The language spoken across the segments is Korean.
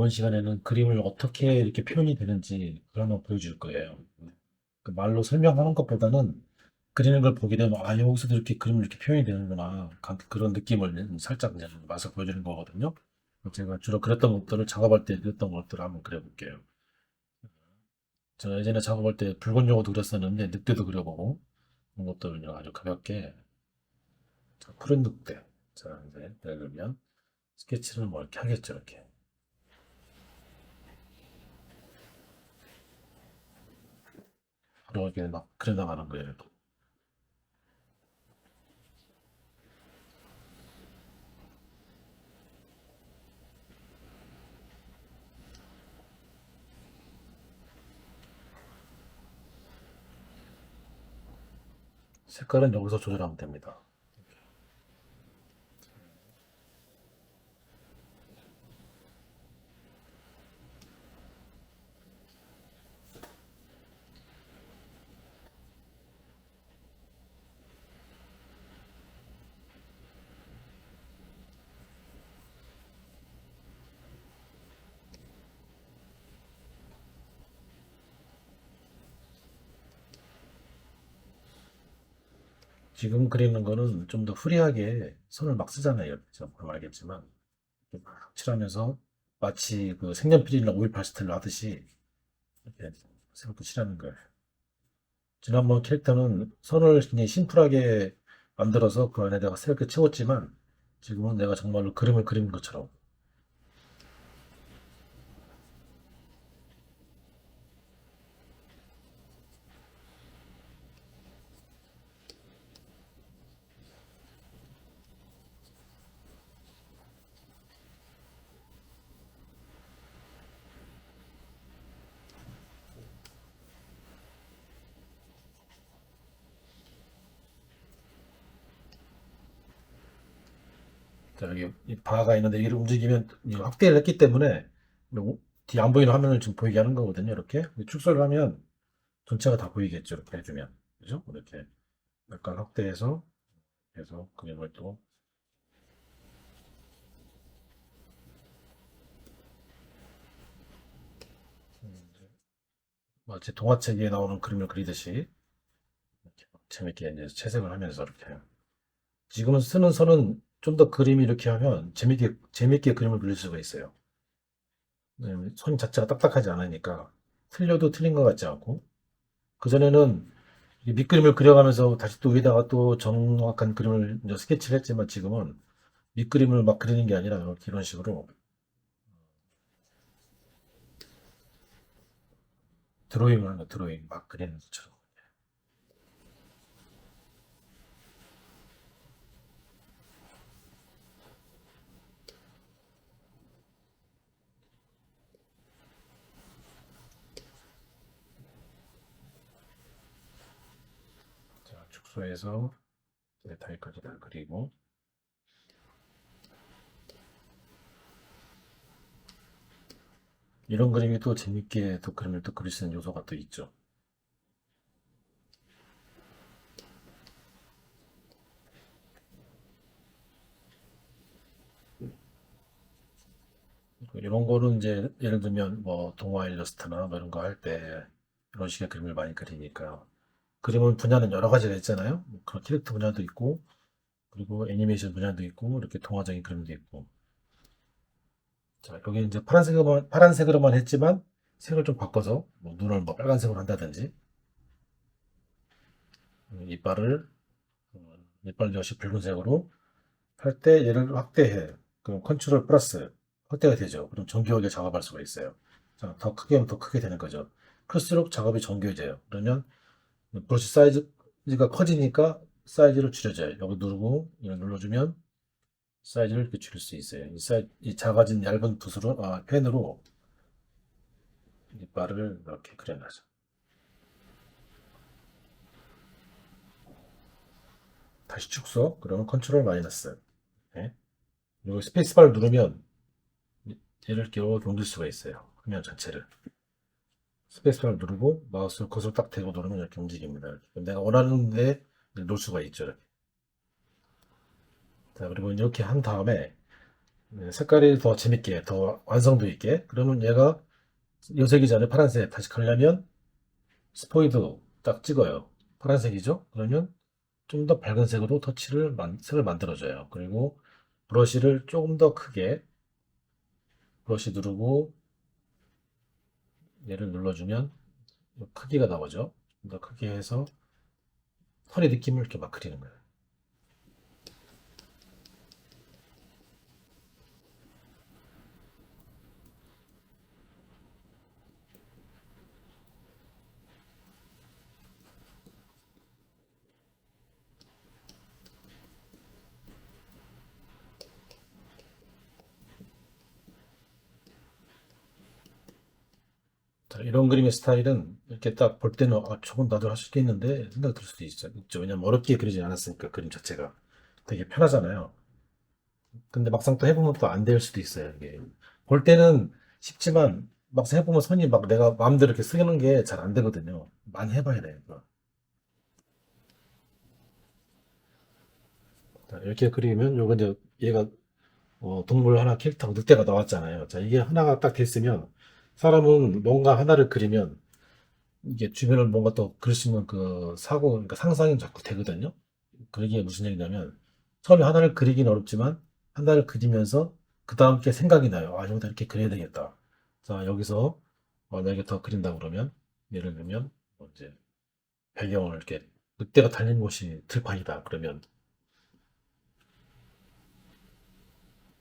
이번 시간에는 그림을 어떻게 이렇게 표현이 되는지 그런 거 보여줄 거예요. 그 말로 설명하는 것보다는 그리는 걸 보게 되면 아 여기서도 이렇게 그림을 이렇게 표현이 되는구나 그런 느낌을 살짝 이제 맛을 보여주는 거거든요. 제가 주로 그렸던 것들을 작업할 때 그렸던 것들을 한번 그려볼게요. 제가 예전에 작업할 때 붉은 용어도 그렸었는데 늑대도 그려보고 그런 것들을 아주 가볍게 자, 푸른 늑대 자 이제 예를 들면 스케치를 뭐 이렇게 하겠죠 이렇게 바로 이렇게 막 그려나가는 거예요. 색깔은 여기서 조절하면 됩니다. 지금 그리는 거는 좀 더 프리하게 손을 막 쓰잖아요. 그죠? 그럼 알겠지만 이렇게 막 칠하면서 마치 그 색연필이나 오일 파스텔로 하듯이 이렇게 새롭게 칠하는 거예요. 지난번 캐릭터는 선을 굉장히 심플하게 만들어서 그 안에다가 새롭게 채웠지만 지금은 내가 정말로 그림을 그리는 것처럼 자, 여기 이 바가 있는데 이를 움직이면 이 확대를 했기 때문에 뒤 안 보이는 화면을 지금 보이게 하는 거거든요. 이렇게 축소를 하면 전체가 다 보이겠죠. 이렇게 해주면 그죠? 이렇게 약간 확대해서 해서 그림을 또 마치 동화책에 나오는 그림을 그리듯이 이렇게 재밌게 이제 채색을 하면서 이렇게 해요. 지금 쓰는 선은 좀 더 그림이 이렇게 하면 재밌게 그림을 그릴 수가 있어요. 왜냐면 선 자체가 딱딱하지 않으니까 틀려도 틀린 것 같지 않고 그전에는 이 밑그림을 그려가면서 다시 또 위에다가 또 정확한 그림을 이제 스케치를 했지만 지금은 밑그림을 막 그리는 게 아니라 이렇게 이런 식으로 드로잉을 하는 거, 드로잉 막 그리는 것처럼. 자, 축소해서 데타일까지 다 그리고 이런 그림이 또 재밌게 또 그림을 또 그릴 수 있는 요소가 또 있죠. 이런 거는 이제 예를 들면 뭐 동화 일러스트나 뭐 이런 거 할 때 이런 식의 그림을 많이 그리니까 그림은 분야는 여러 가지가 있잖아요. 뭐 그런 캐릭터 분야도 있고 그리고 애니메이션 분야도 있고 이렇게 동화적인 그림도 있고 자 여기 이제 파란색으로만 했지만 색을 좀 바꿔서 뭐 눈을 뭐 빨간색으로 한다든지 이빨을 이빨 역시 붉은색으로 할 때 얘를 확대해 그럼 컨트롤 플러스 확대가 되죠. 그럼 정교하게 작업할 수가 있어요. 자, 더 크게 하면 더 크게 되는 거죠. 클수록 작업이 정교해져요. 그러면 브러쉬 사이즈가 커지니까 사이즈를 줄여줘요. 여기 누르고 이걸 눌러주면 사이즈를 이렇게 줄일 수 있어요. 이 작아진 얇은 붓으로, 펜으로 이빨을 이렇게 그려놔서. 다시 축소, 그러면 컨트롤 마이너스. 네. 그리고 스페이스바를 누르면 얘를 이렇게 옮길 수가 있어요. 화면 전체를. 스페이스바를 누르고 마우스를 거기서 딱 대고 누르면 이렇게 움직입니다. 이렇게. 내가 원하는 데 놓을 수가 있죠. 이렇게. 자, 그리고 이렇게 한 다음에 색깔이 더 재밌게, 더 완성도 있게. 그러면 얘가 요색이전에 파란색 다시 가려면 스포이드 딱 찍어요. 파란색이죠? 그러면 좀 더 밝은 색으로 색을 만들어줘요. 그리고 브러쉬를 조금 더 크게 브러쉬 누르고 얘를 눌러주면 크기가 나오죠. 좀 더 크게 해서 털의 느낌을 이렇게 막 그리는 거예요. 자, 이런 그림의 스타일은 이렇게 딱 볼 때는 저건 나도 할 수 있겠는데 생각 들 수도 있죠. 왜냐면 어렵게 그리지 않았으니까 그림 자체가 되게 편하잖아요. 근데 막상 또 해보면 또 안 될 수도 있어요. 이게 볼 때는 쉽지만 막상 해보면 선이 막 내가 마음대로 이렇게 쓰는 게 잘 안 되거든요. 많이 해봐야 돼요. 이거. 자, 이렇게 그리면 요거 이제 얘가 동물 하나 캐릭터 늑대가 나왔잖아요. 자, 이게 하나가 딱 됐으면 사람은 뭔가 하나를 그리면 이게 주변을 뭔가 또 그릴 수 있는 그 그러니까 상상이 자꾸 되거든요. 그러기에 무슨 얘기냐면 처음에 하나를 그리긴 어렵지만 하나를 그리면서 그 다음 게 생각이 나요. 아, 여기다 이렇게 그려야 되겠다. 자, 여기서 만약에 더 그린다 그러면 예를 들면 이제 배경을 이렇게 늑대가 달린 곳이 들판이다. 그러면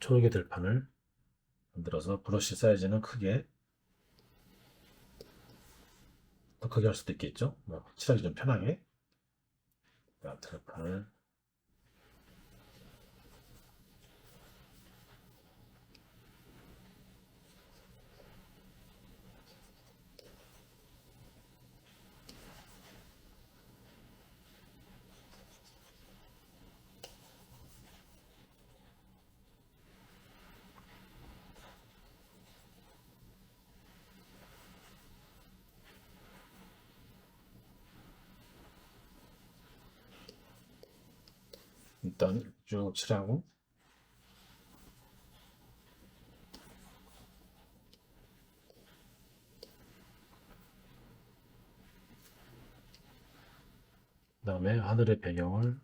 초록의 들판을 만들어서 브러쉬 사이즈는 더 크게 할 수도 있겠죠. 칠하기 좀 편하게. 자, 들판을 일단 쭉 칠하고 그다음에 하늘의 배경을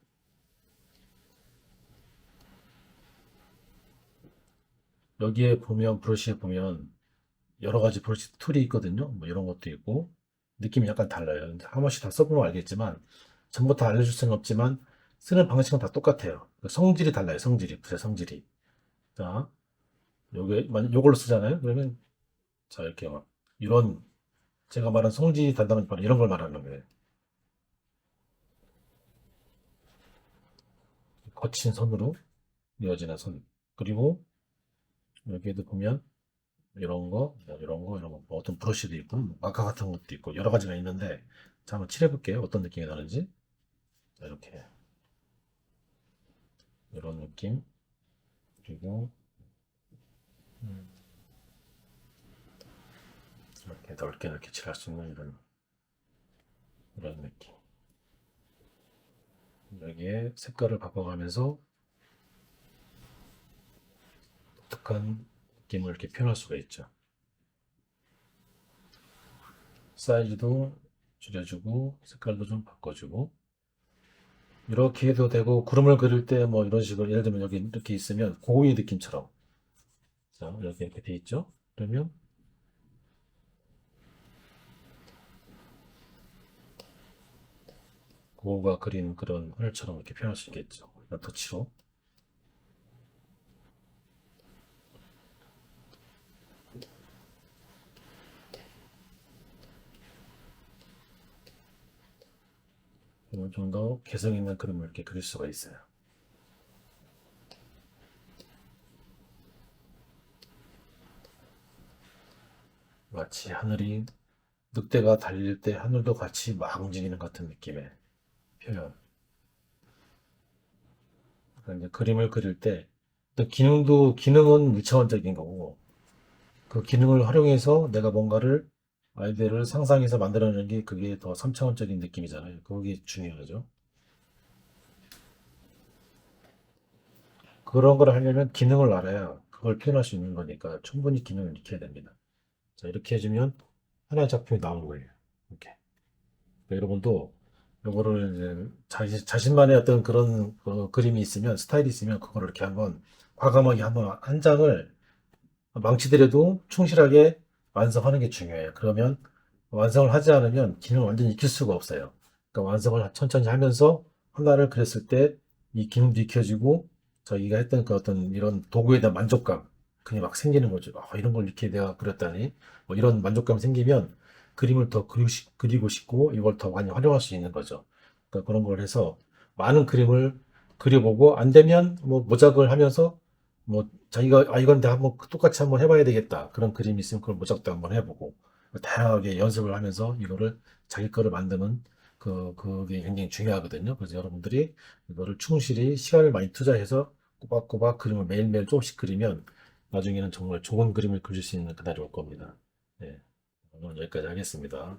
여기에 보면 브러쉬에 보면 여러 가지 브러쉬 툴이 있거든요. 뭐 이런 것도 있고 느낌이 약간 달라요. 한 번씩 다 써보면 알겠지만 전부 다 알려줄 수는 없지만 쓰는 방식은 다 똑같아요. 그 성질이 달라요. 성질이 붓의 성질이. 자, 요게 만약 요걸로 쓰잖아요. 그러면 자 이렇게 막 이런 제가 말한 성질이 단다는 바로 이런 걸 말하는 거예요. 거친 선으로 이어지는 선. 그리고 여기에도 보면 이런 거, 이런 거, 뭐 어떤 브러쉬도 있고, 마카 같은 것도 있고, 여러 가지가 있는데, 자, 한번 칠해볼게요. 어떤 느낌이 나는지. 자, 이렇게, 이런 느낌. 그리고, 음, 이렇게 넓게 칠할 수 있는 이런 느낌. 여기에 색깔을 바꿔가면서 독특한 느낌을 이렇게 표현할 수가 있죠. 사이즈도 줄여주고, 색깔도 좀 바꿔주고, 이렇게 해도 되고, 구름을 그릴 때 뭐 이런 식으로, 예를 들면 여기 이렇게 있으면 고의 느낌처럼. 자, 이렇게 돼 있죠? 그러면 고우가 그린 그런 하늘처럼 이렇게 표현할 수 있겠죠. 이런 터치로. 좀 더 개성 있는 그림을 이렇게 그릴 수가 있어요. 마치 하늘이 늑대가 달릴 때 하늘도 같이 막 움직이는 같은 느낌의 표현. 그러니까 이제 그림을 그릴 때 또 기능은 1차원적인 거고 그 기능을 활용해서 내가 뭔가를 아이디어를 상상해서 만들어내는 게 그게 더 3차원적인 느낌이잖아요. 그게 중요하죠. 그런 걸 하려면 기능을 알아야 그걸 표현할 수 있는 거니까 충분히 기능을 익혀야 됩니다. 자, 이렇게 해주면 하나의 작품이 나오는 거예요. 이렇게. 그러니까 여러분도 요거를 이제 자신만의 어떤 그런 그림이 있으면, 스타일이 있으면, 그거를 이렇게 한번 과감하게 한번 한 장을 망치더라도 충실하게 완성하는 게 중요해요. 그러면 완성을 하지 않으면 기능을 완전히 익힐 수가 없어요. 그러니까 완성을 천천히 하면서 하나를 그렸을 때 이 기능도 익혀지고 자기가 했던 그 어떤 이런 도구에 대한 만족감 그게 막 생기는 거죠. 이런 걸 이렇게 내가 그렸다니 뭐 이런 만족감 생기면 그림을 더 그리고 싶고 이걸 더 많이 활용할 수 있는 거죠. 그러니까 그런 걸 해서 많은 그림을 그려보고 안 되면 뭐 모작을 하면서 뭐 자기가 이건 내가 한번 똑같이 한번 해봐야 되겠다 그런 그림이 있으면 그걸 모작도 한번 해보고 다양하게 연습을 하면서 이거를 자기 거를 만드는 그게 굉장히 중요하거든요. 그래서 여러분들이 이거를 충실히 시간을 많이 투자해서 꼬박꼬박 그림을 매일매일 조금씩 그리면 나중에는 정말 좋은 그림을 그릴 수 있는 그날이 올 겁니다. 네, 오늘 여기까지 하겠습니다.